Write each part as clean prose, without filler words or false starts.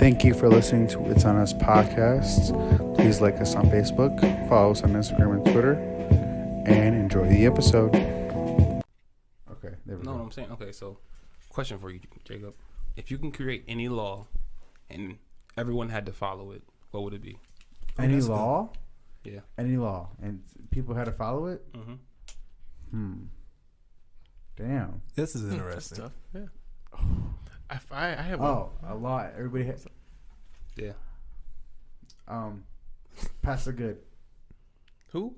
Thank you for listening to It's On Us podcast. Please like us on Facebook, follow us on Instagram and Twitter, and enjoy the episode. Okay, there we go. No, I'm saying, okay, so question for you, Jacob. If you can create any law and everyone had to follow it, what would it be? Any law? Yeah. Any law. And people had to follow it? Mm-hmm. Damn. This is interesting. That's tough. Yeah. I have Oh, a law. Everybody has. Yeah. Pass the good. Who?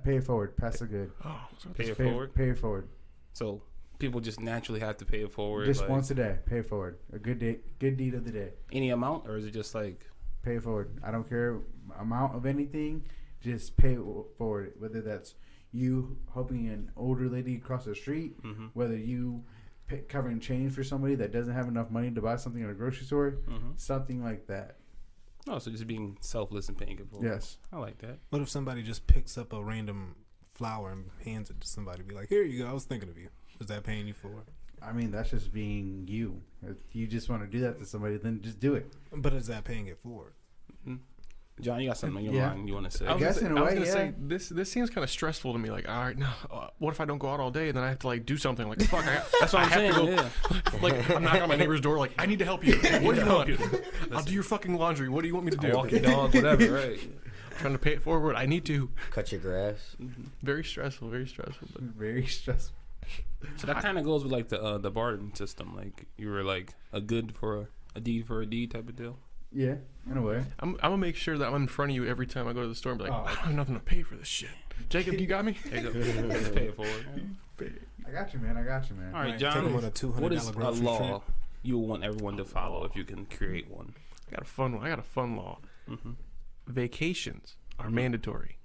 Pay it forward. Pass the good. Oh, Pay it forward? Pay it forward. So people just naturally have to pay it forward? Just like, once a day. Pay it forward. A good day. Good deed of the day. any amount, or is it just like... Pay it forward. I don't care amount of anything. Just pay it forward. Whether that's you helping an older lady across the street, Mm-hmm. whether you covering change for somebody that doesn't have enough money to buy something at a grocery store, Mm-hmm. something like that. Oh, so just being selfless and paying it forward. Yes. I like that. What if somebody just picks up a random flower and hands it to somebody? Be like, here you go. I was thinking of you. Is that paying you for it? I mean, that's just being you. If you just want to do that to somebody, then just do it. But is that paying it forward? Mm-hmm. John, you got something in your Yeah. mind you want to say? I guess in a way, yeah. say this seems kind of stressful to me. Like, all right, now what if I don't go out all day and then I have to like do something? Like, fuck, That's what I'm saying. Yeah. like I'm knocking on my neighbor's door. Like, I need to help you. What do you want? I'll do your fucking laundry. What do you want me to do? Walk your dog, whatever, right? I'm trying to pay it forward. I need to. Cut your grass. Very stressful. Very stressful. But Very stressful. So that kind of goes with like the barter system. Like you were like a good for a deed for a deed type of deal. Yeah, in a way. I'm gonna make sure that I'm in front of you every time I go to the store and be like, Oh. I don't have nothing to pay for this shit. Jacob, you got me? Jacob, just pay it forward. I got you, man. All right, Take John. them on a $200 What is a grocery law trip. you would want everyone to follow if you can create one? I got a fun law. Mm-hmm. Vacations are mandatory.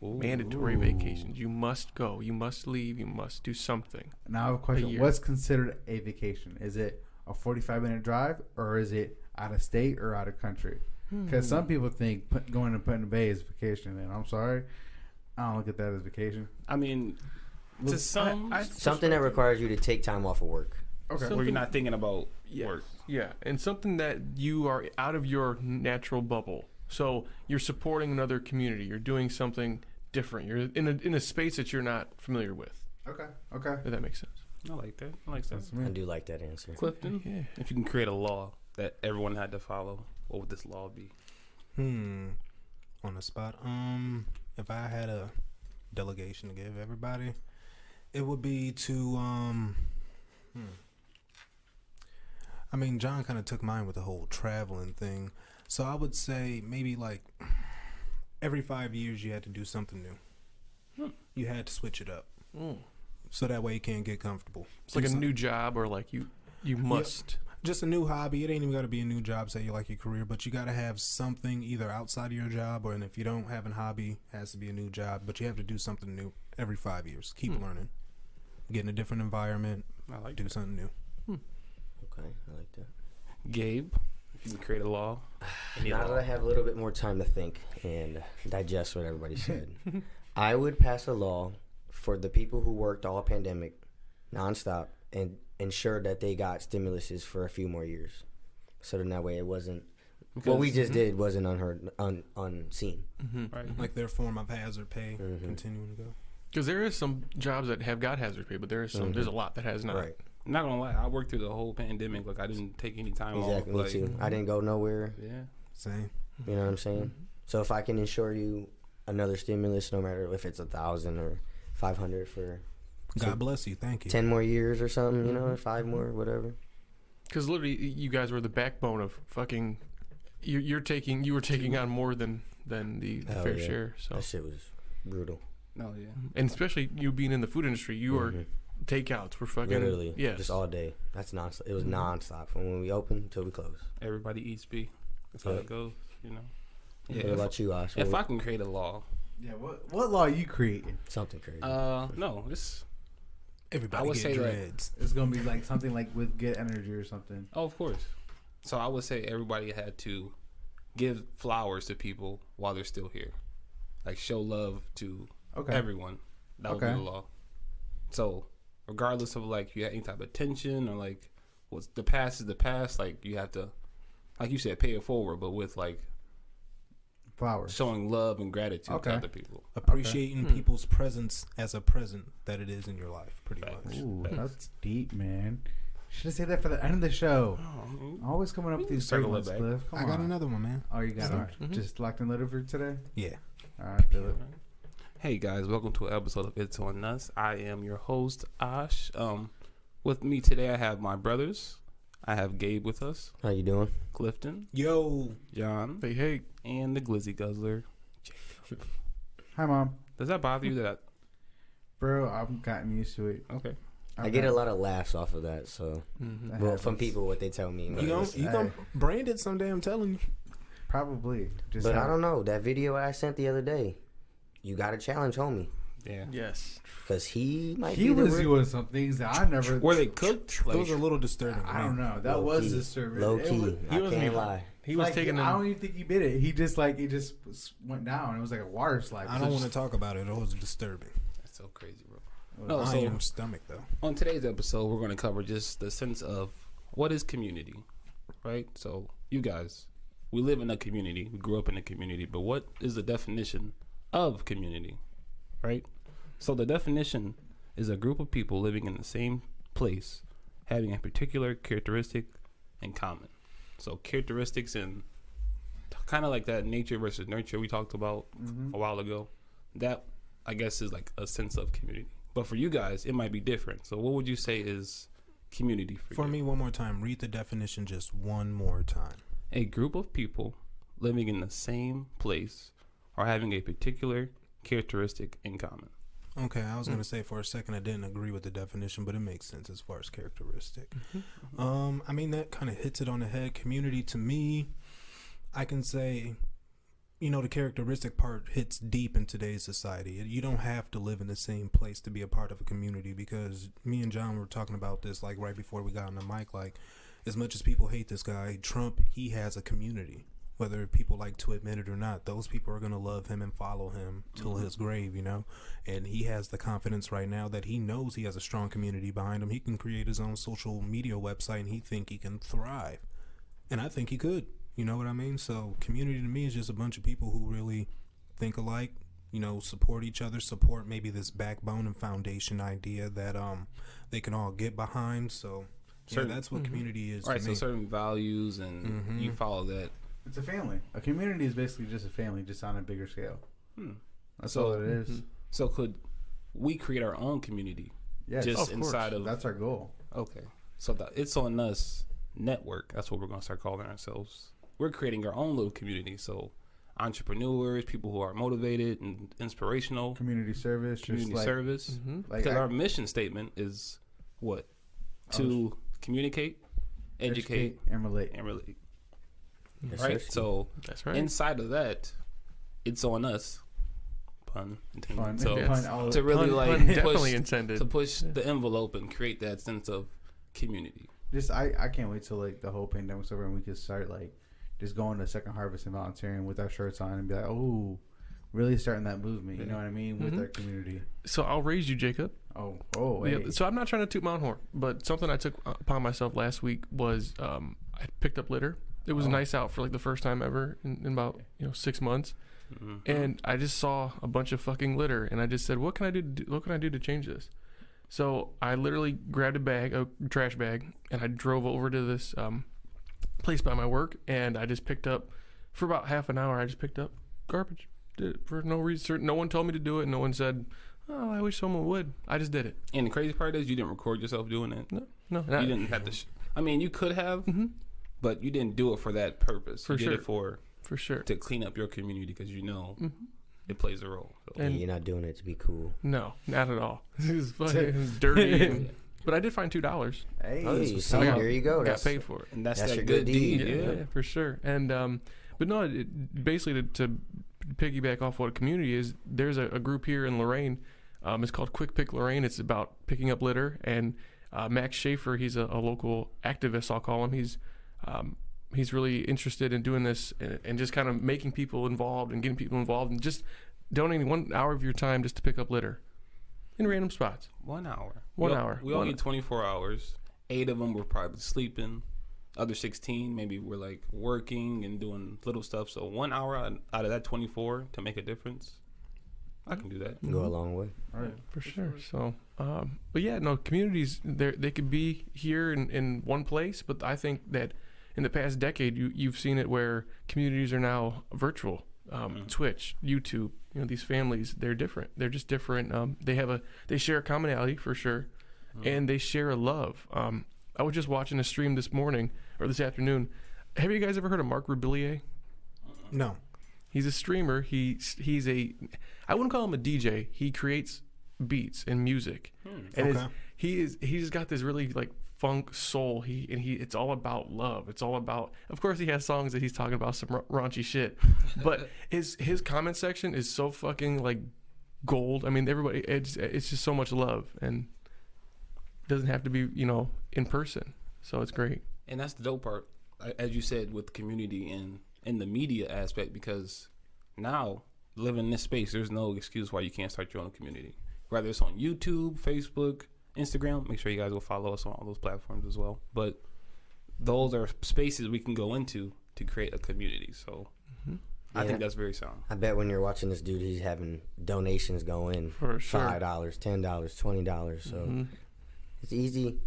Mandatory vacations. You must go. You must leave. You must do something. Now I have a question. year. What's considered a vacation? Is it a 45-minute drive, or is it out of state or out of country? Because some people think going to Punta Bay is vacation, and I'm sorry, I don't look at that as vacation. I mean, to some, Something that requires you to take time off of work. Okay. where you're not thinking about Yes. work. Yeah, and something that you are out of your natural bubble. So you're supporting another community. You're doing something different. You're in a space that you're not familiar with. Okay. If that makes sense. I like that. I like that. That's I me. do like that answer. Clifton, Yeah. if you can create a law that everyone had to follow, what would this law be? On the spot. If I had a delegation to give everybody, it would be to I mean, John kind of took mine with the whole traveling thing. So I would say maybe like every 5 years you had to do something new. You had to switch it up. So that way you can't get comfortable. It's like a new job, or like you must. Just a new hobby. It ain't even got to be a new job, say you like your career, but you got to have something either outside of your job, or and if you don't have a hobby, it has to be a new job, but you have to do something new every 5 years. Keep learning. Get in a different environment. I like Do that. something new. Okay, I like that. Gabe, if you can create a law. Any Now law. that I have a little bit more time to think and digest what everybody said, I would pass a law for the people who worked all pandemic, nonstop, and ensure that they got stimuluses for a few more years. So then that way it wasn't, what we just did wasn't unseen. Right. Like their form of hazard pay continuing to go. Because there is some jobs that have got hazard pay, but there is some. There's a lot that has not. Right. I'm not gonna lie, I worked through the whole pandemic. Like I didn't take any time Exactly, off. me Like, too. I didn't go nowhere. Yeah. Same. You know what I'm saying? So if I can ensure you another stimulus, no matter if it's 1,000 or 500 for God bless you. Thank you. 10 more years or something, you know, or 5 more, whatever. Because literally, you guys were the backbone of fucking. You were taking on more than the Hell fair yeah. share. So, That shit was brutal. No, yeah. and especially you being in the food industry, you were takeouts were fucking Literally, yes. just all day. That's nonstop. It was nonstop from when we opened till we closed. Everybody eats B. That's how Yeah. it goes. You know. What Yeah. about you, Osh? If I can create a law, Yeah. What law are you creating? Something crazy. no, this. Everybody I would get say that- dreads. It's gonna be like something like with Get Energy or something. Oh, of course. So I would say everybody had to give flowers to people while they're still here, like show love to everyone. That would be the law. So regardless of like you had any type of tension or like what's the past is the past, like you have to like you said, pay it forward, but with like flowers, showing love and gratitude to other people, appreciating people's presence as a present that it is in your life. Pretty much. Ooh, that's deep, man. Should have said that for the end of the show. Always coming up with these great ones, Cliff. I got another one, man. Oh, you got it? Just locked and loaded for today? Yeah. All right, feel it. Hey guys, welcome to an episode of It's On Us. I am your host, Ash. With me today, I have my brothers. I have Gabe with us. How you doing? Clifton. Yo. John. Hey. And the Glizzy Guzzler, Jacob. Hi, Mom. Does that bother you that? Bro, I've gotten used to it. Okay. I get a lot of laughs off of that, so well, from people what they tell me. You gonna brand it someday? I'm telling you. Probably. But I don't know. That video I sent the other day, you got to challenge homie. Yeah. Yes. Because he might he was doing some things that I never. Were they cooked? Those are a little disturbing. I don't know. That was disturbing. Low key. I can't lie. He was taking. I don't even think he bit it. He just it just went down. It was like a water slide. I don't want to talk about it. It was disturbing. That's so crazy, bro. No, I am stomach though. On today's episode, we're going to cover just the sense of what is community, right? So, you guys, we live in a community. We grew up in a community, but what is the definition of community, right? So, the definition is a group of people living in the same place, having a particular characteristic in common. So, characteristics and kind of like that nature versus nurture we talked about a while ago. That, I guess, is like a sense of community. But for you guys, it might be different. So what would you say is community for you? For me, one more time. Read the definition just one more time. A group of people living in the same place or having a particular characteristic in common. Okay, I was going to say for a second I didn't agree with the definition, but it makes sense as far as characteristic. I mean, that kind of hits it on the head. Community, to me, I can say, the characteristic part hits deep in today's society. You don't have to live in the same place to be a part of a community, because me and John were talking about this like right before we got on the mic. Like, as much as people hate this guy, Trump, he has a community. Whether people like to admit it or not, those people are going to love him and follow him till his grave, And he has the confidence right now that he knows he has a strong community behind him. He can create his own social media website and he think he can thrive. And I think he could. You know what I mean? So community to me is just a bunch of people who really think alike, support each other, support maybe this backbone and foundation idea that they can all get behind. So that's what community is. Right, so certain values and you follow that. It's a family. A community is basically just a family, just on a bigger scale. That's all it is. So could we create our own community? Yes, just inside of. That's our goal. Okay, so It's On Us network. That's what we're going to start calling ourselves. We're creating our own little community. So entrepreneurs, people who are motivated and inspirational. Community service. Service. Because our mission statement is what? To communicate, educate, and relate. Yes, right? So that's right. Inside of that, it's on us. Pun intended. Fun. So Pun, to really pun definitely intended. To push the envelope and create that sense of community. I can't wait till the whole pandemic's over and we can start just going to Second Harvest and volunteering with our shirts on and be like, oh, really starting that movement. You know what I mean, with our community. So I'll raise you, Jacob. Oh, yeah. So I'm not trying to toot my own horn, but something I took upon myself last week was I picked up litter. It was nice out for the first time ever in about 6 months, and I just saw a bunch of fucking litter, and I just said, what can I do? What can I do to change this? So I literally grabbed a trash bag, and I drove over to this place by my work, and I just picked up, for about half an hour, I just picked up garbage. Did it for no reason. No one told me to do it. No one said, oh, I wish someone would. I just did it. And the crazy part is you didn't record yourself doing it. No. You didn't have to. You could have, but you didn't do it for that purpose. You did it for sure to clean up your community because it plays a role. So. And you're not doing it to be cool. No, not at all. It's fucking dirty. But I did find $2. Hey, there you go. Got paid for it, and that's that good deed. Yeah, for sure. And but no, basically to piggyback off what a community is, there's a group here in Lorain. It's called Quick Pick Lorain. It's about picking up litter. And Max Schaefer, he's a local activist, I'll call him. He's really interested in doing this and just kind of making people involved and getting people involved and just donating 1 hour of your time just to pick up litter in random spots. 1 hour. We all need 24 hours. 8 of them were probably sleeping. other 16 maybe we're like working and doing little stuff. So 1 hour out of that 24 to make a difference, I can do that. Go a long way. All right. For sure. So, but yeah, no, communities, they could be here in one place, but I think that in the past decade, you've seen it where communities are now virtual. Twitch, YouTube, these families, they're different. They're just different. They share a commonality for sure, and they share a love. I was just watching a stream this morning or this afternoon. Have you guys ever heard of Mark Rubilier? No. He's a streamer. He's I wouldn't call him a DJ. He creates beats and music, and he's just got this really like funk soul. It's all about love. It's all about. Of course, he has songs that he's talking about some raunchy shit, but his comment section is so fucking like gold. I mean, everybody. It's just so much love, and it doesn't have to be in person. So it's great. And that's the dope part, as you said, with community and in the media aspect, because now living in this space, there's no excuse why you can't start your own community. Whether it's on YouTube, Facebook, Instagram, make sure you guys go follow us on all those platforms as well. But those are spaces we can go into to create a community. So I think that's very sound. I bet when you're watching this dude, he's having donations go in for sure. $5, $10, $20. So it's easy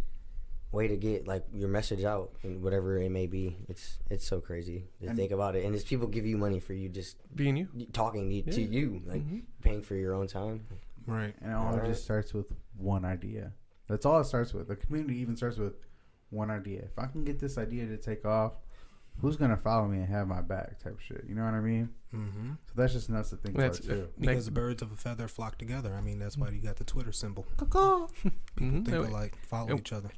way to get like your message out and whatever it may be. It's so crazy to think about it. And it's people give you money for you just being you, talking to you, like paying for your own time. Right. And it all just starts with one idea. That's all it starts with. The community even starts with one idea. If I can get this idea to take off, who's going to follow me and have my back type shit? You know what I mean? Mm-hmm. So that's just nuts to think about, too. Because birds of a feather flock together. I mean, that's why you got the Twitter symbol. People think alike, follow each other.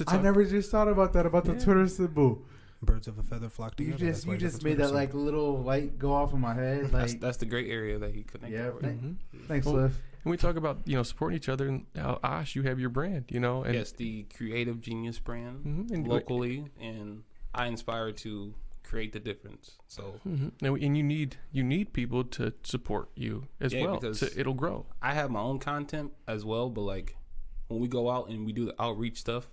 I never just thought about that, about the Twitter symbol. Birds of a feather flock together. You just made that like little light go off in my head. Like that's the great area that he connected. Yeah, thanks, Liv. And we talk about supporting each other, and Ash, you have your brand, and yes, the Creative Genius brand locally, and I inspire to create the difference. So and you need people to support you as well, because it'll grow. I have my own content as well, but like when we go out and we do the outreach stuff,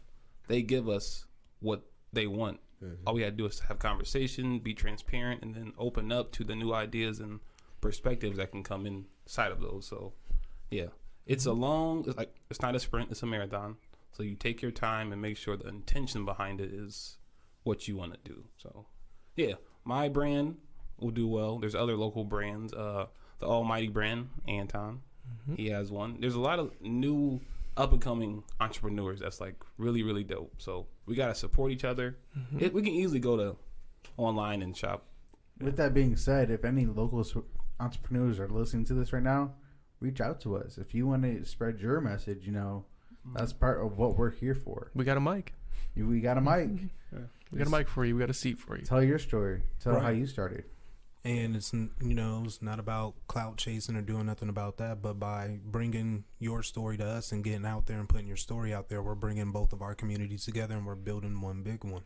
they give us what they want. All we had to do is have conversation, be transparent, and then open up to the new ideas and perspectives that can come inside of those. So, yeah, it's it's not a sprint, it's a marathon. So you take your time and make sure the intention behind it is what you want to do. So, yeah, my brand will do well. There's other local brands. The Almighty brand, Anton, he has one. There's a lot of new up-and-coming entrepreneurs that's like really, really dope. So we got to support each other. We can easily go to online and shop. With that being said, if any local entrepreneurs are listening to this right now, reach out to us. If you want to spread your message, that's part of what we're here for. We got a mic. We got a mic. We got a mic for you. We got a seat for you. Tell your story. Tell how you started. And it's it's not about clout chasing or doing nothing about that, but by bringing your story to us and getting out there and putting your story out there, we're bringing both of our communities together and we're building one big one.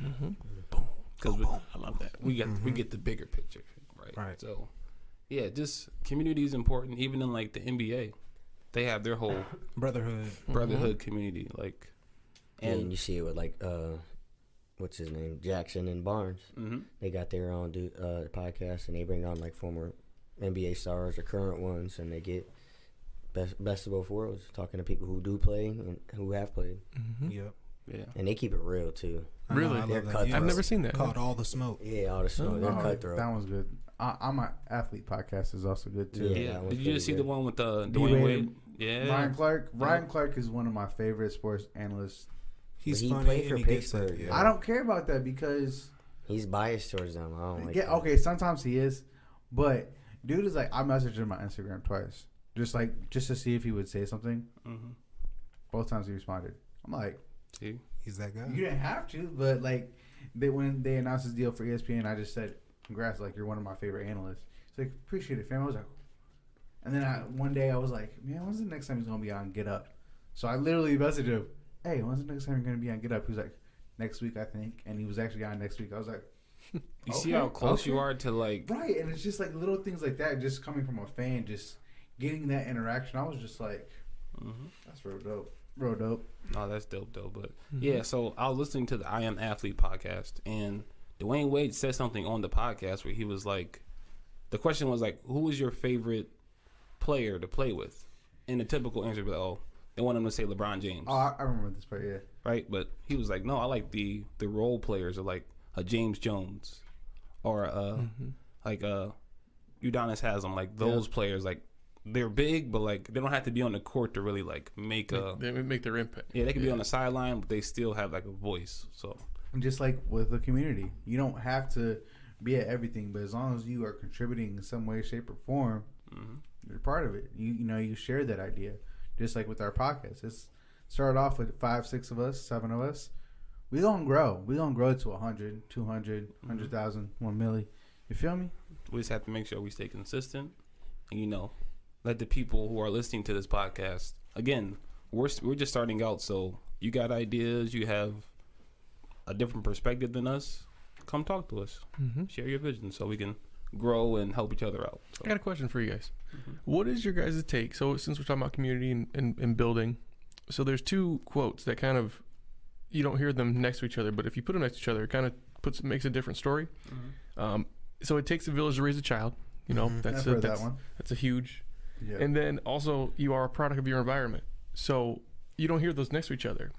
Boom. Because I love that. We get the bigger picture, right? So, yeah, just community is important. Even in like the NBA, they have their whole brotherhood community, like, and you see it with like what's his name, Jackson and Barnes. They got their own podcast, and they bring on like former NBA stars or current ones, and they get best of both worlds, talking to people who do play and who have played. Yep. Yeah. And they keep it real too. Really? I've never seen that. Called All the Smoke. Yeah, All the Smoke. They're cutthroat. That one's good. I'm an athlete podcast is also good too. Yeah. Did you just see the one with Dwayne Wade? Yeah. Ryan Clark. Ryan Clark is one of my favorite sports analysts. He played for Pittsburgh. I don't care about that because he's biased towards them. I don't like that. Okay, sometimes he is, but dude is like, I messaged him on Instagram twice, just to see if he would say something. Both times he responded. I'm like, see, he's that guy. You didn't have to, but like, when they announced his deal for ESPN, I just said, congrats, like you're one of my favorite analysts. He's like, appreciate it, fam. I was like, and then one day I was like, man, when's the next time he's gonna be on Get Up? So I literally messaged him, hey, when's the next time you're going to be on Get Up? He was like, next week, I think. And he was actually on next week. I was like, you see how close you are to like... Right, and it's just like little things like that, just coming from a fan, just getting that interaction. I was just like, that's real dope. Real dope. Oh, that's dope, though. But yeah, so I was listening to the I Am Athlete podcast, and Dwayne Wade said something on the podcast where he was like, the question was like, who is your favorite player to play with? And the typical answer would be like, oh, they want him to say LeBron James. Oh, I remember this part, yeah. Right? But he was like, no, I like the role players of like a James Jones or like Udonis Haslem. Like those players, like they're big, but like they don't have to be on the court to really like make their impact. Yeah, they can be on the sideline, but they still have like a voice. So and just like with the community, you don't have to be at everything, but as long as you are contributing in some way, shape, or form, you're part of it. You share that idea. Just like with our podcast, it's started off with 5, 6 of us, 7 of us. We gonna grow. We gonna grow to 100, 200, 100,000, 1 million. You feel me? We just have to make sure we stay consistent, and let the people who are listening to this podcast. Again, we're just starting out, so you got ideas, you have a different perspective than us. Come talk to us. Share your vision so we can grow and help each other out. So. I got a question for you guys. What is your guys' take? So since we're talking about community and building, so there's 2 quotes that kind of, you don't hear them next to each other, but if you put them next to each other, it kind of makes a different story. So it takes a village to raise a child. That's a huge. Yeah. And then also you are a product of your environment. So you don't hear those next to each other.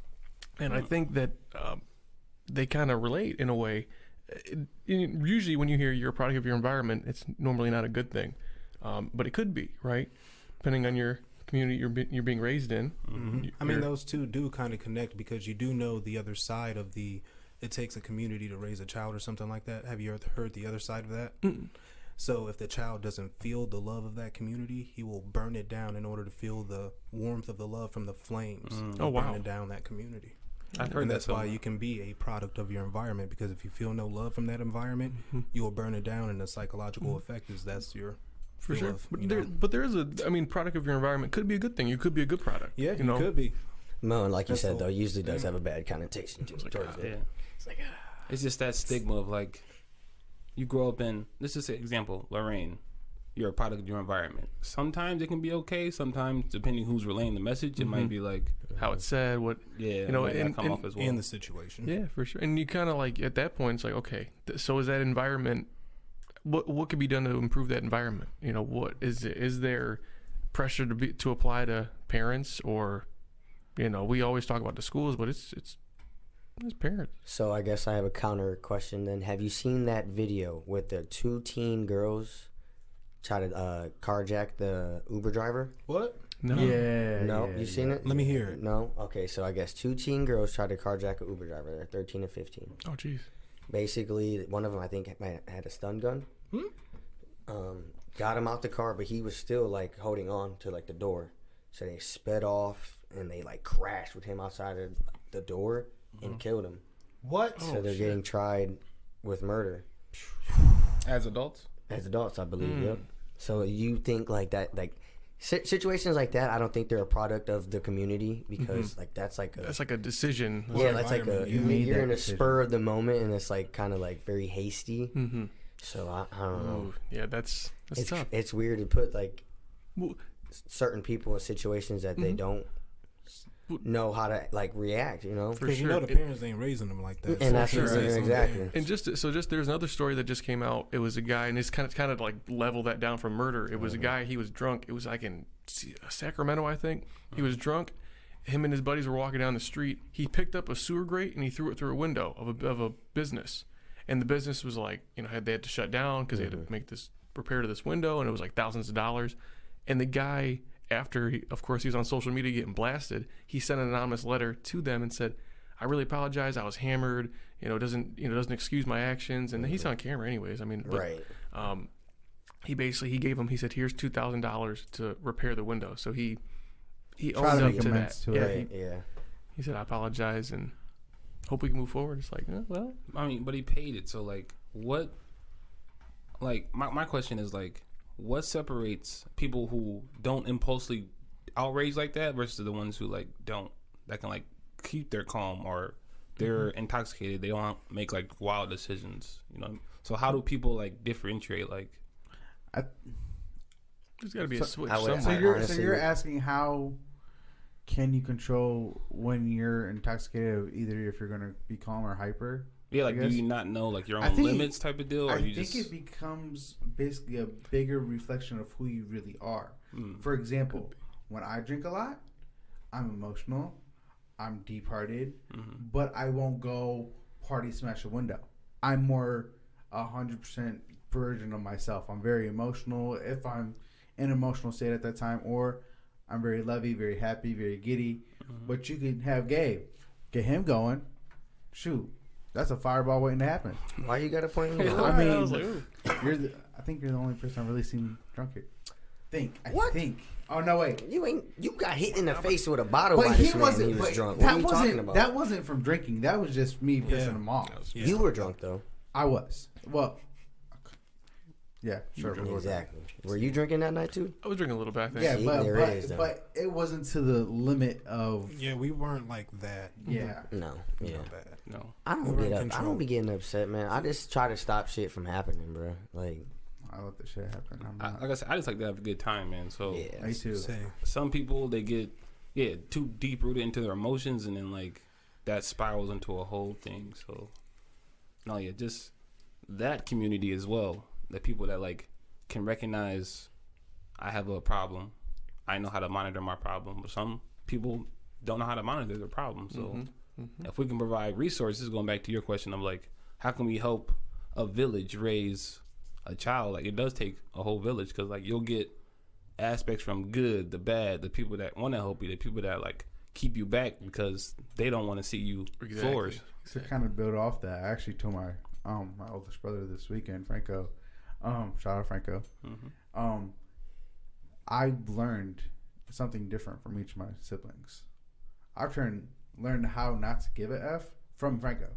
And I think that they kind of relate in a way. Usually when you hear you're a product of your environment, it's normally not a good thing. But it could be, right? Depending on your community you're being raised in. I mean, those two do kind of connect because you do know the other side of it takes a community to raise a child or something like that. Have you ever heard the other side of that? So if the child doesn't feel the love of that community, he will burn it down in order to feel the warmth of the love from the flames. Burning down that community. I've heard that's why you can be a product of your environment, because if you feel no love from that environment, you will burn it down, and the psychological effect is that's your for sure. But there is product of your environment could be a good thing. You could be a good product. Yeah, you could be. No, and like you said, though, usually does have a bad connotation towards it. Yeah. It's like it's just that stigma of like you grow up in. This is an example, Lorraine. You're a product of your environment. Sometimes it can be okay. Sometimes, depending who's relaying the message, it might be like how it's said. What come off as well. In the situation. Yeah, for sure. And you kind of like at that point, it's like okay, so is that environment? What could be done to improve that environment? What is it? Is there pressure to apply to parents, or we always talk about the schools, but it's parents. So I guess I have a counter question then. Have you seen that video with the 2 teen girls try to carjack the Uber driver? What? No. Yeah. No? You seen it? Let me hear it. No? Okay, so I guess 2 teen girls tried to carjack an Uber driver. They're 13 and 15. Oh, jeez. Basically, one of them, I think, had a stun gun. Got him out the car, but he was still, like, holding on to, like, the door. So they sped off, and they, like, crashed with him outside of the door and killed him. What? So they're getting tried with murder. As adults? As adults, I believe, yep. So you think, like, that, like, situations like that, I don't think they're a product of the community because, like, that's like a decision. Yeah, that's like you're in a spur of the moment, and it's, like, kind of, like, very hasty. So I don't know. Yeah, that's tough. It's weird to put like certain people in situations that they don't know how to like react. For sure. The parents ain't raising them like that. And that's exactly. And just there's another story that just came out. It was a guy, and it's kind of like level that down from murder. It was a guy. He was drunk. It was like in Sacramento, I think. He was drunk. Him and his buddies were walking down the street. He picked up a sewer grate and he threw it through a window of a business. And the business was like, they had to shut down because they had to make this repair to this window, and it was like thousands of dollars. And the guy, after he was on social media getting blasted, he sent an anonymous letter to them and said, "I really apologize. I was hammered. Doesn't excuse my actions." And he's on camera, anyways. Right. He gave him. He said, "Here's $2,000 to repair the window." So he owned up to that. He said, "I apologize and hope we can move forward." It's like, well, but he paid it. So like, what? Like, my question is like, what separates people who don't impulsively outrage like that versus the ones who like don't, that can like keep their calm, or they're intoxicated, they don't make like wild decisions, So how do people like differentiate? Like, there's got to be a switch. So you're asking how can you control when you're intoxicated? Either if you're gonna be calm or hyper. Yeah, like do you not know like your own limits type of deal? Or I think it becomes basically a bigger reflection of who you really are. For example, when I drink a lot, I'm emotional, I'm deep-hearted, but I won't go party smash a window. I'm more 100% version of myself. I'm very emotional if I'm in an emotional state at that time, or I'm very lovey, very happy, very giddy. But you can have Gabe, get him going. Shoot. That's a fireball waiting to happen. Why you got to point me out? I mean, I was like, I think you're the only person I've really seen drunk here. What? I think. Oh no, wait. You got hit in the face with a bottle But by this man. He was drunk. What are you talking about? That wasn't from drinking. That was just me pissing him off. Yeah. You were drunk though. I was. Well, yeah, sure. Exactly. Were you drinking that night too? I was drinking a little bit, I think. Yeah, See, but it wasn't to the limit of. Yeah, we weren't like that. Yeah. No. Yeah. Bad. No. I don't get up. I don't be getting upset, man. I just try to stop shit from happening, bro. Like, I let the shit happen. Like I said, I just like to have a good time, man. So yeah. Me too. Same. some people they get too deep rooted into their emotions, and then like that spirals into a whole thing. So no, just that community as well. The people that like can recognize I have a problem. I know how to monitor my problem, but some people don't know how to monitor their problem. So if we can provide resources, going back to your question of like, how can we help a village raise a child? Like, it does take a whole village, because like you'll get aspects from good, the bad, the people that want to help you, the people that like keep you back because they don't want to see you flourish. To kind of build off that, I actually told my oldest brother this weekend, Franco. Shout out Franco. I learned something different from each of my siblings. I've learned how not to give a F from Franco.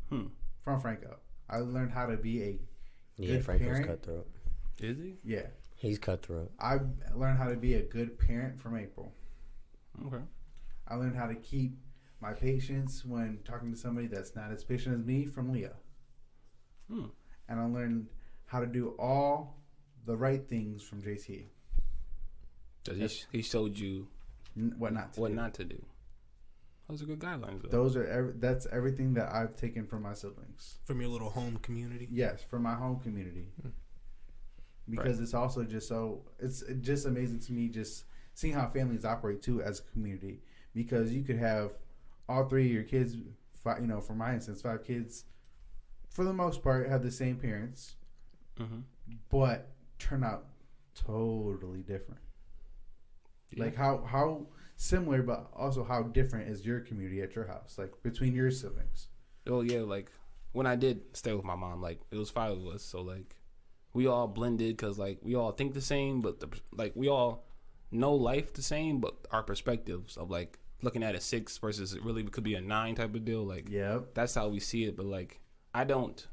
From Franco, I learned how to be a good Franco's parent. cutthroat. Is he? Yeah, He's cutthroat. I learned how to be a good parent from April. Okay. I learned how to keep my patience when talking to somebody that's not as patient as me from Leah. And I learned how to do all the right things from JT. He showed you What not to do. Those are good guidelines, though. That's everything that I've taken from my siblings. From your little home community? Yes, from my home community. Because it's also it's just amazing to me just seeing how families operate too as a community. Because you could have all three of your kids, for my instance, 5 kids, for the most part, have the same parents, but turn out totally different. Yeah. Like how similar, but also how different is your community at your house, like between your siblings? Oh yeah, like when I did stay with my mom, like it was 5 of us, so like we all blended because like we all think the same, but we all know life the same, but our perspectives of like looking at a 6 versus it really could be a 9 type of deal. Like, that's how we see it. But like, I don't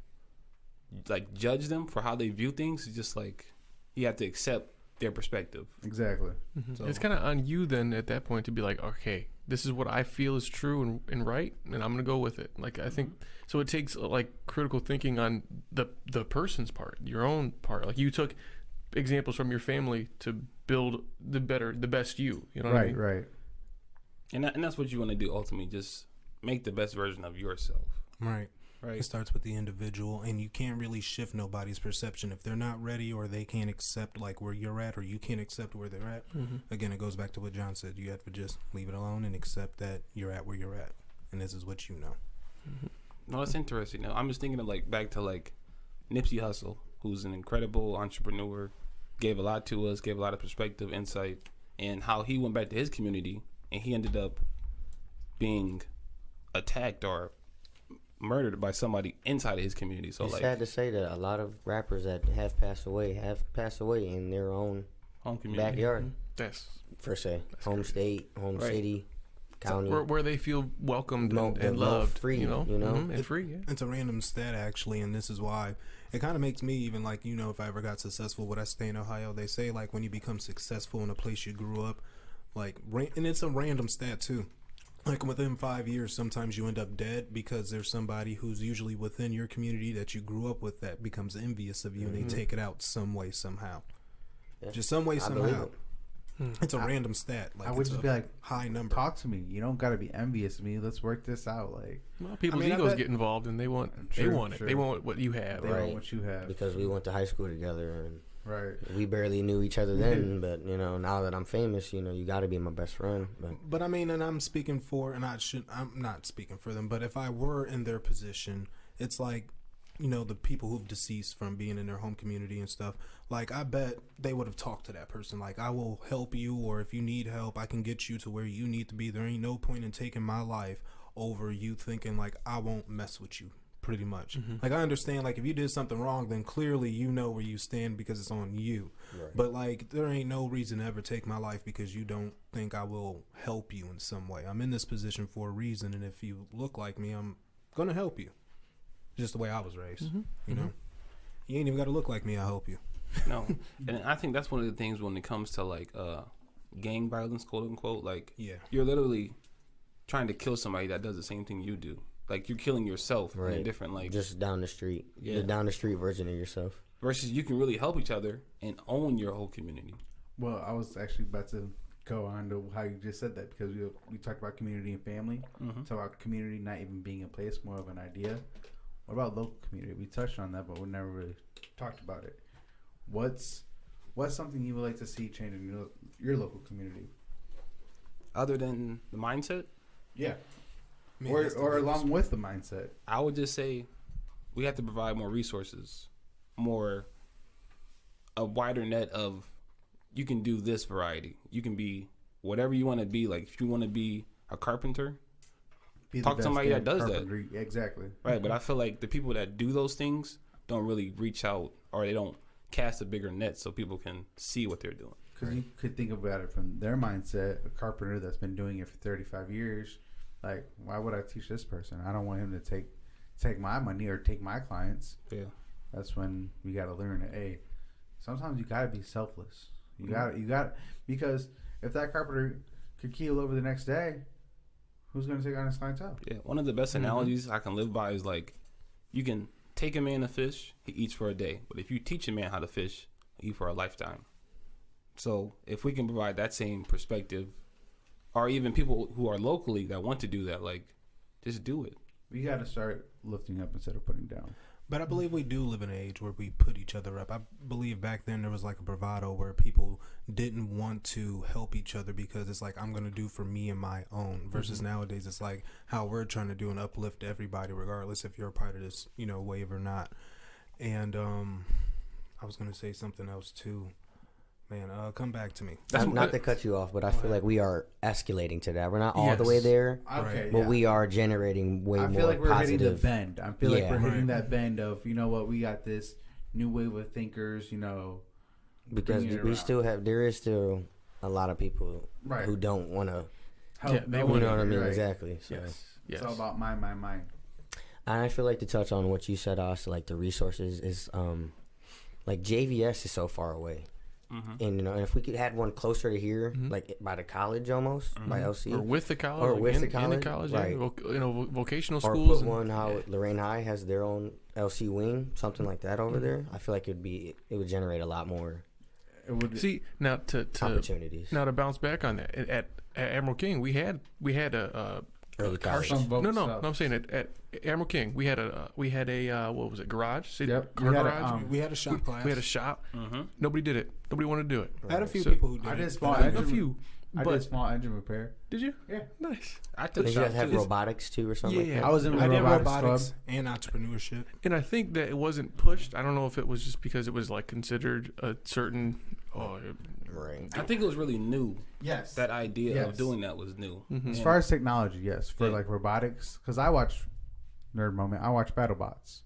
like judge them for how they view things. It's just like you have to accept their perspective. Exactly. So it's kind of on you then at that point to be like, okay, this is what I feel is true and right, and I'm gonna go with it. Like I think so. It takes like critical thinking on the person's part, your own part. Like you took examples from your family to build the best you. You know what I mean? Right. And that's what you want to do ultimately. Just make the best version of yourself. Right. Right. It starts with the individual, and you can't really shift nobody's perception if they're not ready or they can't accept like where you're at, or you can't accept where they're at. Again, it goes back to what John said. You have to just leave it alone and accept that you're at where you're at, and this is what you know. No, that's interesting. Now, I'm just thinking of like back to like Nipsey Hussle, who's an incredible entrepreneur, gave a lot to us, gave a lot of perspective, insight, and how he went back to his community and he ended up being attacked or murdered by somebody inside of his community. So it's like, sad to say that a lot of rappers that have passed away in their own home community, backyard. That's per se, home state, home city, county, where they feel welcomed and loved, free, you know, and free. Yeah. It's a random stat actually, and this is why it kind of makes me even like, you know, if I ever got successful, would I stay in Ohio? They say like when you become successful in a place you grew up, like, and it's a random stat too. Like within 5 years, sometimes you end up dead because there's somebody who's usually within your community that you grew up with that becomes envious of you, and they take it out some way, somehow. Yeah. Just some way, I somehow. It's a random stat. Like, I would just be like, high number. Talk to me. You don't got to be envious of me. Let's work this out. Like, well, people's egos get involved, and they want it. They want what you have. They want what you have. Because we went to high school together, and right. We barely knew each other then. But now that I'm famous, you got to be my best friend. But I mean, and I'm speaking for, and I'm not speaking for them. But if I were in their position, it's like, the people who've deceased from being in their home community and stuff, like, I bet they would have talked to that person. Like, I will help you, or if you need help, I can get you to where you need to be. There ain't no point in taking my life over you thinking, like, I won't mess with you, pretty much. Mm-hmm. Like, I understand, like, if you did something wrong, then clearly you know where you stand because it's on you. Right. But, like, there ain't no reason to ever take my life because you don't think I will help you in some way. I'm in this position for a reason, and if you look like me, I'm going to help you. Just the way I was raised, you know. You ain't even got to look like me. I'll help you. No, and I think that's one of the things when it comes to like gang violence, quote unquote. Like, you're literally trying to kill somebody that does the same thing you do. Like, you're killing yourself in a different, like, just down the street. The down the street version of yourself. Versus you can really help each other and own your whole community. Well, I was actually about to go on to how you just said that, because we talked about community and family. Talk about community not even being in place, more of an idea. What about local community? We touched on that, but we never really talked about it. What's something you would like to see change in your local community? Other than the mindset? Yeah. Or along with the mindset. I would just say we have to provide more resources, a wider net of, you can do this variety. You can be whatever you want to be. Like, if you want to be a carpenter, talk to somebody that does that. Exactly. Right, but I feel like the people that do those things don't really reach out, or they don't cast a bigger net so people can see what they're doing. Because you could think about it from their mindset, a carpenter that's been doing it for 35 years, like, why would I teach this person? I don't want him to take my money or take my clients. Yeah. That's when we got to learn that, hey, sometimes you got to be selfless. You got because if that carpenter could keel over the next day, who's going to take on his clientele? Yeah, one of the best analogies I can live by is, like, you can take a man to fish, he eats for a day. But if you teach a man how to fish, he eat for a lifetime. So if we can provide that same perspective, or even people who are locally that want to do that, like, just do it. We got to start lifting up instead of putting down. But I believe we do live in an age where we put each other up. I believe back then there was like a bravado where people didn't want to help each other because it's like, I'm going to do for me and my own, versus nowadays it's like how we're trying to do and uplift everybody regardless if you're a part of this, wave or not. And I was going to say something else too. Man, come back to me. Not to cut you off, but I feel like we are escalating to that. We're not all the way there, but we are generating way more positive. I feel like we're hitting the bend. I feel like we're hitting that bend of, we got this new wave of thinkers, Because there is still a lot of people who don't want to help. You know what I mean? Right. Exactly. So. Yes. It's all about mine. And I feel like to touch on what you said, also, like the resources is, like JVS is so far away. And and if we could have one closer to here, like by the college almost, by LC, or with the college, or with the college, right? Vocational or schools, put one how Lorraine High has their own LC wing, something like that over there. I feel like it would generate a lot more. It would see now to opportunities. Now to bounce back on that, at Admiral King, we had a early college. No, I'm saying at Admiral King, we had a what was it, garage? Garage. We had a shop class. We had a shop. Nobody did it. Nobody wanted to do it. I had a few people who did. I did it. small engine repair. Did you? Yeah. Nice. I took Did you guys have robotics too or something like that? I did robotics and entrepreneurship. And I think that it wasn't pushed. I don't know if it was just because it was like considered a certain. Right. I think it was really new. Yes. That idea of doing that was new. As far as technology, yes. For like robotics, because I watch Nerd Moment. I watch BattleBots.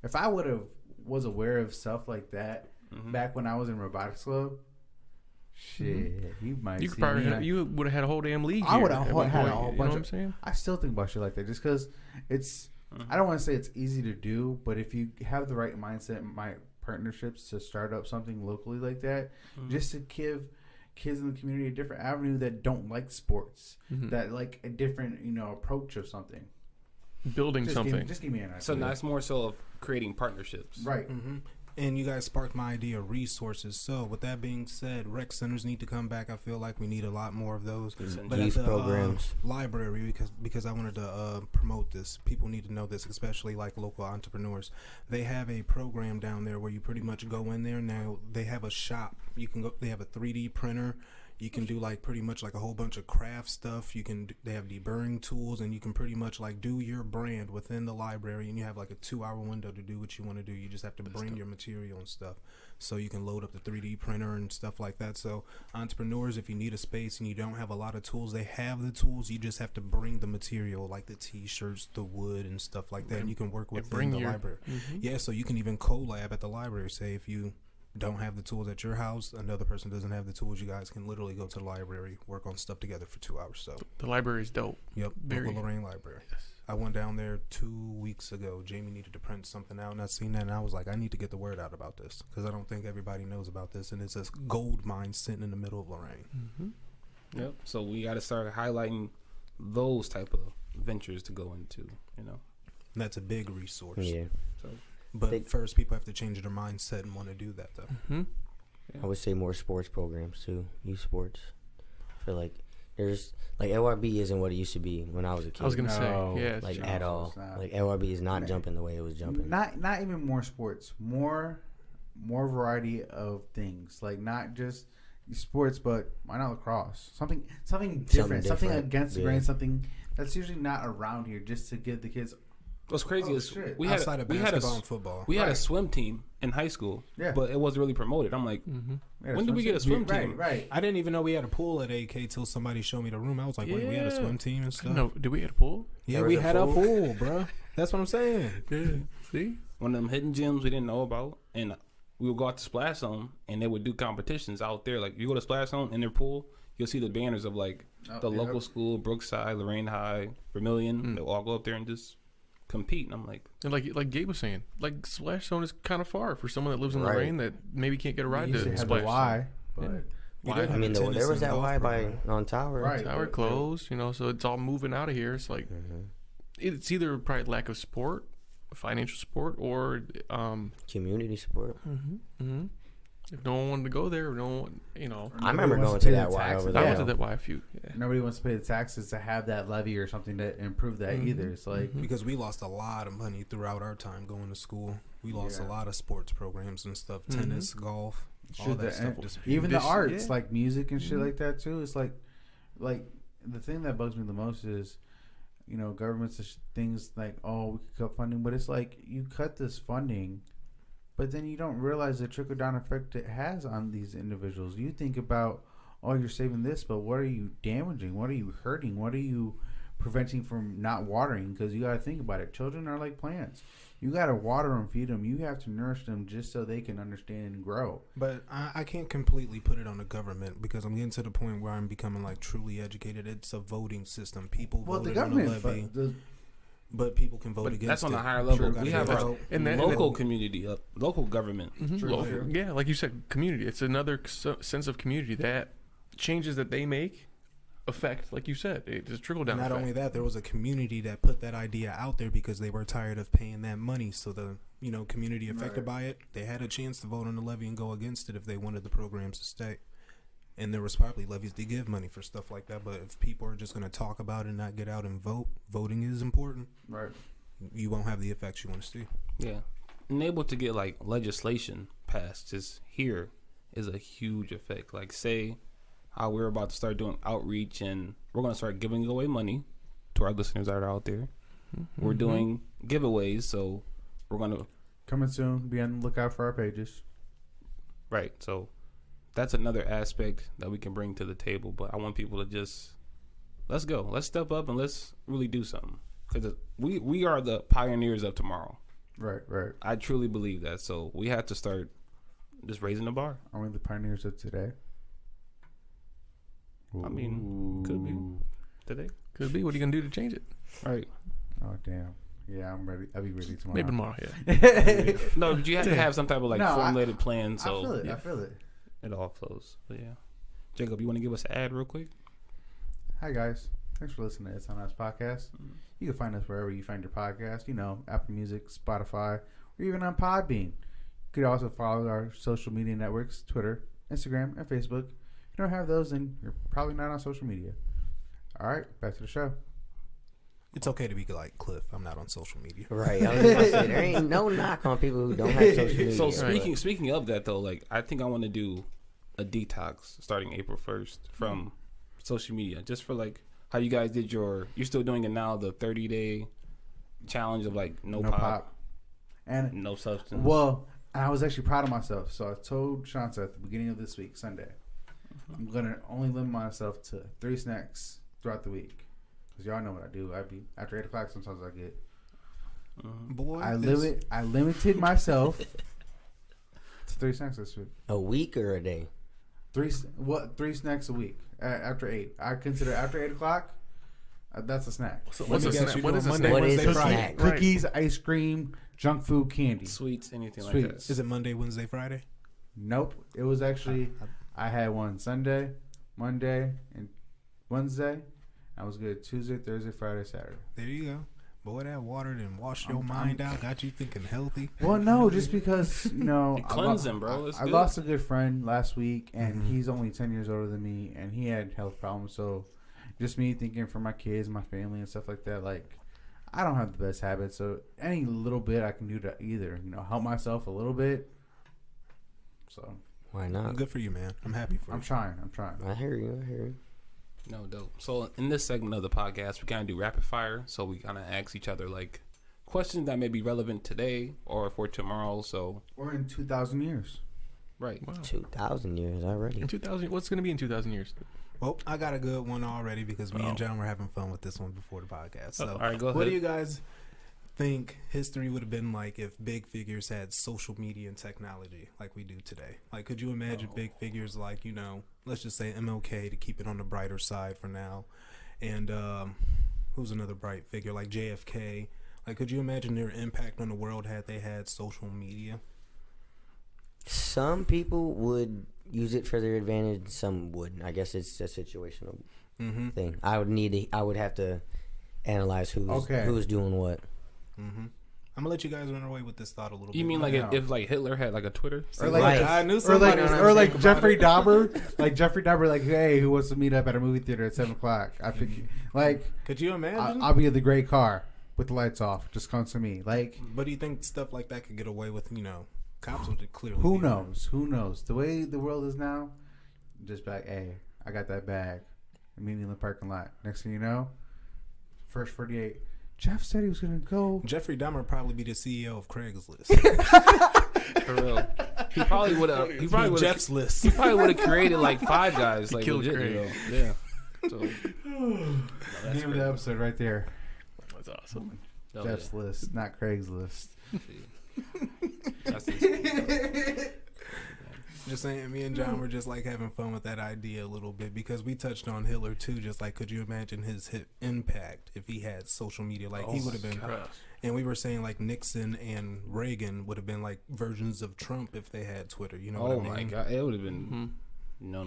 If I was aware of stuff like that back when I was in robotics club, shit, you might. You would have had a whole damn league. I would have had a whole bunch. You know what I'm saying? I still think about shit like that just because it's. I don't want to say it's easy to do, but if you have the right mindset, partnerships to start up something locally like that, just to give kids in the community a different avenue that don't like sports, that like a different approach of something. Building something. Just give me an idea. So that's more so of creating partnerships. Right. And you guys sparked my idea of resources. So with that being said, rec centers need to come back. I feel like we need a lot more of those. But youth at the programs. Library, because I wanted to promote this. People need to know this, especially like local entrepreneurs. They have a program down there where you pretty much go in there. Now they have a shop. You can go. They have a 3D printer. You can do like pretty much like a whole bunch of craft stuff. They have deburring tools, and you can pretty much like do your brand within the library, and you have like a 2-hour window to do what you want to do. You just have to bring your material and stuff, so you can load up the 3D printer and stuff like that. So entrepreneurs, if you need a space and you don't have a lot of tools, they have the tools. You just have to bring the material, like the T-shirts, the wood, and stuff like that. And you can work within the library. Yeah, so you can even collab at the library. Say if you don't have the tools at your house, another person doesn't have the tools, you guys can literally go to the library, work on stuff together for 2 hours. So the library is dope. Yep, local Lorraine Library. Yes. I went down there 2 weeks ago. Jamie needed to print something out, and I seen that, and I was like, I need to get the word out about this, because I don't think everybody knows about this, and it's a gold mine sitting in the middle of Lorraine. Yep. So we got to start highlighting those type of ventures to go into, you know. And that's a big resource. Yeah. So, but first, people have to change their mindset and want to do that, though. I would say more sports programs too, youth sports. I feel like there's like LRB isn't what it used to be when I was a kid. I was gonna say, yeah, like true. at all. Like LRB is not jumping the way it was jumping. Not even more sports, more variety of things. Like not just sports, but why not lacrosse? Something different, something against the grain, something that's usually not around here, just to give the kids. What's crazy is we had and football. We had a swim team in high school, but it wasn't really promoted. I'm like, when did we get a swim team? Right. I didn't even know we had a pool at AK till somebody showed me the room. I was like, wait, we had a swim team and stuff? No, did we have a pool? Yeah, we had a pool, bro. That's what I'm saying. Yeah. See? One of them hidden gyms we didn't know about, and we would go out to Splash Zone, and they would do competitions out there. Like, you go to Splash Zone, in their pool, you'll see the banners of, like, the local school, Brookside, Lorraine High, Vermilion. They'll all go up there and just compete. And I'm like... And like Gabe was saying, like, Splash Zone is kind of far for someone that lives in Lorraine that maybe can't get a ride to Splash Zone. But... Why? I mean, there was that Y on Tower. Right. Tower closed, you know, so it's all moving out of here. It's like, it's either probably lack of support, financial support, or community support. If no one wanted to go there, no one, you know. I remember going to that Y over there. I went to that Y a few. Yeah. Nobody wants to pay the taxes to have that levy or something to improve that either. It's like because we lost a lot of money throughout our time going to school. We lost a lot of sports programs and stuff, tennis, golf, all that stuff. Even the arts, like music and shit like that too. It's like the thing that bugs me the most is, you know, governments things like, oh, we could cut funding, but it's like you cut this funding, but then you don't realize the trickle down effect it has on these individuals. You think about, oh, you're saving this, but what are you damaging? What are you hurting? What are you preventing from not watering? Because you got to think about it. Children are like plants. You got to water them, feed them. You have to nourish them just so they can understand and grow. But I can't completely put it on the government because I'm getting to the point where I'm becoming like truly educated. It's a voting system. People voted on the levy. But people can vote against it. That's on a higher level. We have a local community, local government. Yeah, like you said, community. It's another sense of community that changes that they make affect, like you said, it just trickle down. Not only that, there was a community that put that idea out there because they were tired of paying that money. So the community affected by it, they had a chance to vote on the levy and go against it if they wanted the programs to stay. And there was probably levies to give money for stuff like that. But if people are just going to talk about it and not get out and vote, voting is important. Right. You won't have the effects you want to see. Yeah. And able to get like legislation passed is a huge effect. Like say how we're about to start doing outreach and we're going to start giving away money to our listeners that are out there. We're doing giveaways. So we're going to... Coming soon. Be on the lookout for our pages. Right. So... that's another aspect that we can bring to the table, but I want people to just let's go, let's step up and let's really do something because we are the pioneers of tomorrow. Right. I truly believe that, so we have to start just raising the bar. Are we the pioneers of today? I mean, could be today. Could be. What are you gonna do to change it? Right. Oh damn. Yeah, I'm ready. I'll be ready tomorrow. Maybe tomorrow. Yeah. No, but you have to have some type of formulated plan. So I feel it. It all flows. But yeah. Jacob, you want to give us an ad real quick? Hi, guys. Thanks for listening to It's On Us Podcast. You can find us wherever you find your podcast. Apple Music, Spotify, or even on Podbean. You could also follow our social media networks, Twitter, Instagram, and Facebook. If you don't have those, then you're probably not on social media. All right, back to the show. It's okay to be like Cliff. I'm not on social media. Right. I was about to say, there ain't no knock on people who don't have social media. So speaking of that though, like I think I want to do a detox starting April 1st from social media, just for like how you guys did you're still doing it now, the 30-day challenge of like no pop and no substance. Well, I was actually proud of myself. So I told Shanta at the beginning of this week, Sunday, I'm gonna only limit myself to 3 snacks throughout the week. Cause y'all know what I do. I be after 8 o'clock. Sometimes I get. Boy, I limited myself to 3 snacks this week. A week or a day? 3 snacks a week after 8. I consider after 8 o'clock. That's a snack. So what's a snack? What is a What snack? is a Wednesday, Friday? snack? Cookies, ice cream, junk food, candy. Sweets, anything like Sweets. that. Is it Monday, Wednesday, Friday? Nope. It was actually I had one Sunday, Monday, and Wednesday. I was good Tuesday, Thursday, Friday, Saturday. There you go. Boy, that water done washed your mind out, got you thinking healthy. Well, no, just because, It cleansing, bro. It's I good. lost a good friend last week, and he's only 10 years older than me, and he had health problems. So just me thinking for my kids, my family, and stuff like that, like, I don't have the best habits. So any little bit I can do to either, help myself a little bit. So Why not? Good for you, man. I'm happy for you. I'm trying. I hear you. No, dope. So in this segment of the podcast, we kind of do rapid fire. So we kind of ask each other like questions that may be relevant today or for tomorrow. So we're in 2,000 years. Right. Wow. 2,000 years already. In 2000, what's going to be in 2,000 years? Well, I got a good one already because me and John were having fun with this one before the podcast. So, all right, go ahead. What do you guys think history would have been like if big figures had social media and technology like we do today? Like, could you imagine big figures like, let's just say MLK to keep it on the brighter side for now, and who's another bright figure like JFK? Like, could you imagine their impact on the world had they had social media? Some people would use it for their advantage. Some wouldn't. I guess it's a situational thing. I would have to analyze who's doing what. I'm gonna let you guys run away with this thought a little bit. You mean like if like Hitler had like a Twitter? Or like, Right. I knew or somebody was like thinking Jeffrey about Dahmer, like, hey, who wants to meet up at a movie theater at 7 o'clock? I think, like, Could you imagine? I'll be in the gray car with the lights off. Just come to me. Like, But do you think stuff like that could get away with? Cops would clearly. who be knows? Who knows? The way the world is now, just be like, hey, I got that bag. Meet me in the parking lot. Next thing you know, first 48. Jeff said he was gonna go. Jeffrey Dahmer would probably be the CEO of Craigslist. For real. He probably would have. He probably would Jeff's list. He probably would have created like 5 Guys. Like killed legit, Craig. Yeah. So Name of the episode right there. That's awesome. Jeff's list, not Craigslist. That's Just saying, me and John were just like having fun with that idea a little bit because we touched on Hitler too. Just like, could you imagine his impact if he had social media? Like he would have been. And we were saying like Nixon and Reagan would have been like versions of Trump if they had Twitter. You know what I mean? Oh my god, it would have been. No.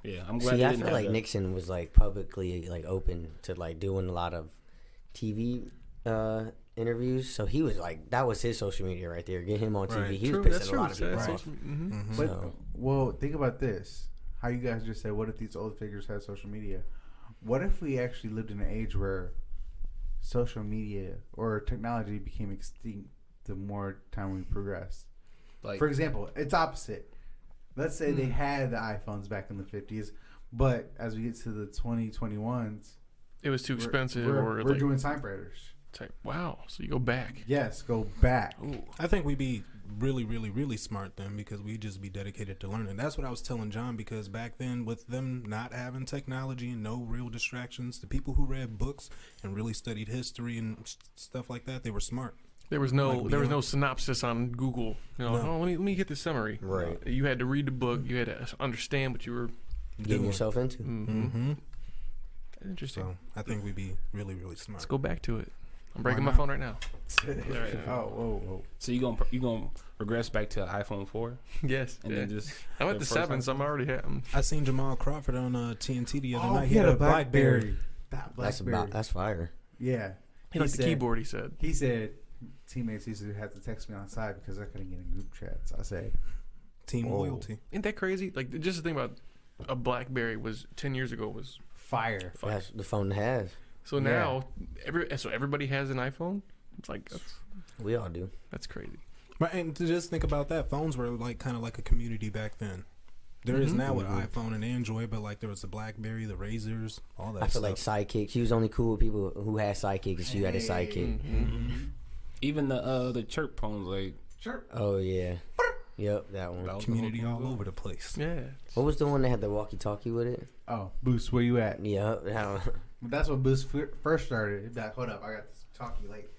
Yeah, I'm glad. See, they I didn't feel have like that. Nixon was like publicly like open to like doing a lot of TV interviews. So he was like, that was his social media right there. Get him on TV. Right. He True, was that's pissing a true. lot of people That's off. social- But So- well, think about this. How you guys just said, what if these old figures had social media? What if we actually lived in an age where social media or technology became extinct the more time we progressed? Like, For example, it's opposite. Let's say they had the iPhones back in the 50s, but as we get to the 2021s, It was too expensive, we're or like, doing typewriters. it's like, wow. So you go back. Yes, go back. Ooh. I think we'd be really, really, really smart then because we'd just be dedicated to learning. That's what I was telling John because back then with them not having technology and no real distractions, the people who read books and really studied history and stuff like that, they were smart. There was no Like, there was you know- no synopsis on Google. No. Let me get the summary. Right. You had to read the book. You had to understand what you were. Getting yourself into. Mm-hmm. Interesting. So I think we'd be really, really smart. Let's go back to it. I'm breaking Why my not? phone right now. Oh, whoa. so you gonna regress back to iPhone 4 Yes. and then just I'm at the the first 7, so I'm already I'm I seen Jamal Crawford on TNT the other Oh, night. he had a BlackBerry. That That's BlackBerry. that's fire. Yeah. He liked the said- keyboard, he said. He said teammates used to have to text me on the side because I couldn't get in group chats. I say, Team loyalty. Ain't that crazy? Like, just the thing about a BlackBerry was 10 years ago was fire. That's the phone has. So now everybody has an iPhone. It's like We all do. that's crazy. Right, and to just think about that, phones were like kind of like a community back then. There is now an iPhone and Android, but like there was the BlackBerry, the Razors, all that. I feel like sidekicks. You was only cool with people who had sidekicks. You had a sidekick. Even the chirp phones, like Chirp. Oh yeah. Yep, that one. that was community the whole all thing. over the place. Yeah. What was the one that had the walkie-talkie with it? Oh, Boost, where you at? Yep, that one. That's when Boost first started. It'd be like, hold up, I got this talkie. Like,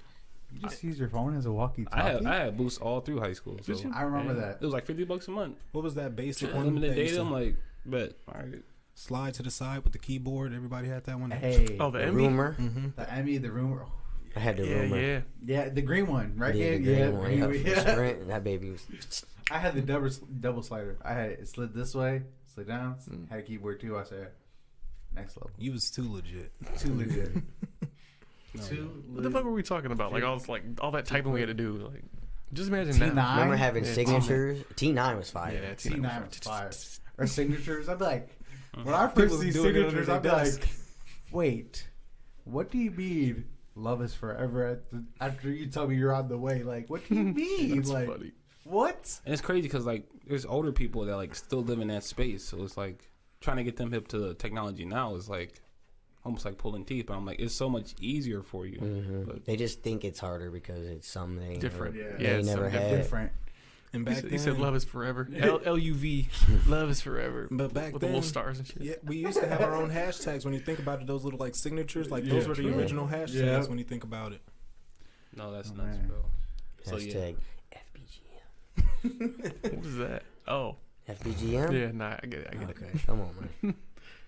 you just use your phone as a walkie-talkie? I had Boost all through high school. So I remember that. it was like $50 a month. What was that basic one? Unlimited that used data. to I'm like, bet. All right. slide to the side with the keyboard. Everybody had that one. Hey, Oh, the The Emmy? rumor. the Emmy, the rumor. Oh, I had the Yeah, rumor. yeah. yeah, the green one, right? Yeah, the green one. Yep, yeah. Sprint. That baby was. I had the double slider. I had it slid this way, slid down. Had a keyboard too. I said, next level. You was too legit. Too legit. What the fuck were we talking about? Like all that typing we had to do. Like, just imagine T9. now. Remember having Yeah, signatures? T9 was fire. Yeah, T9 was fire. Or signatures. I'd be like, when I People first see doing it under signatures, their I'd be desk. like, wait, what do you mean love is forever after you tell me you're on the way? Like, what do you mean? That's like, funny. what? And it's crazy because like there's older people that like still live in that space. So it's like trying to get them hip to the technology now is like almost like pulling teeth. But I'm like, it's so much easier for you. But They just think it's harder because it's something they Different. Never, Yeah. they it's never something had. Different. And back He then, said love is forever. L-U-V. Love is forever. But back With then, the little stars and shit. yeah, we used to have our own hashtags. When you think about it, those little like signatures, like those were the original hashtags. Yeah. When you think about it, no, that's Oh, nuts, man. bro. So yeah, Hashtag FBGM. What was that? Oh. FBGM? Yeah, nah, I get it. Okay, come on, man.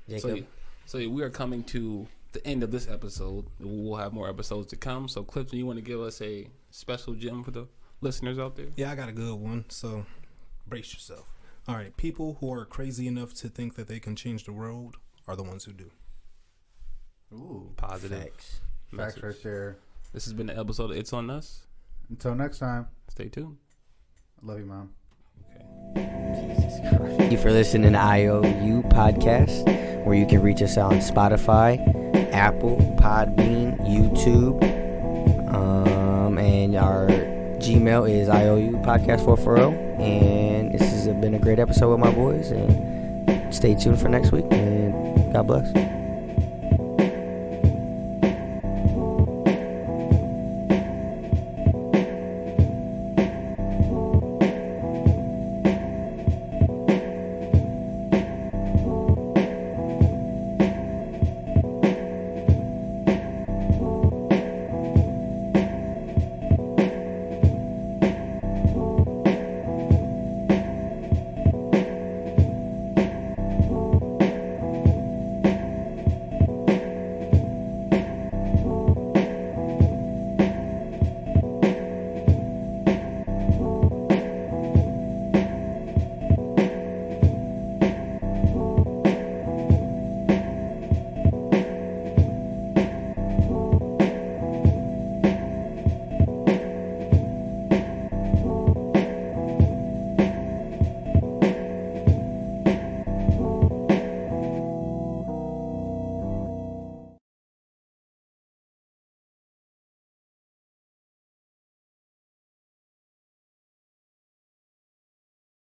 Jacob. so we are coming to the end of this episode. We'll have more episodes to come. So Clifton, you want to give us a special gem for the listeners out there? yeah, I got a good one. So brace yourself. All right, people who are crazy enough to think that they can change the world are the ones who do. Ooh, Positive Facts. facts message. right there. This has been the episode of It's On Us. Until next time, Stay tuned. I love you, Mom. Thank you for listening to IOU Podcast, where you can reach us on Spotify, Apple, Podbean, YouTube, and our Gmail is IOUPodcast440. And this has been a great episode with my boys. And stay tuned for next week. And God bless.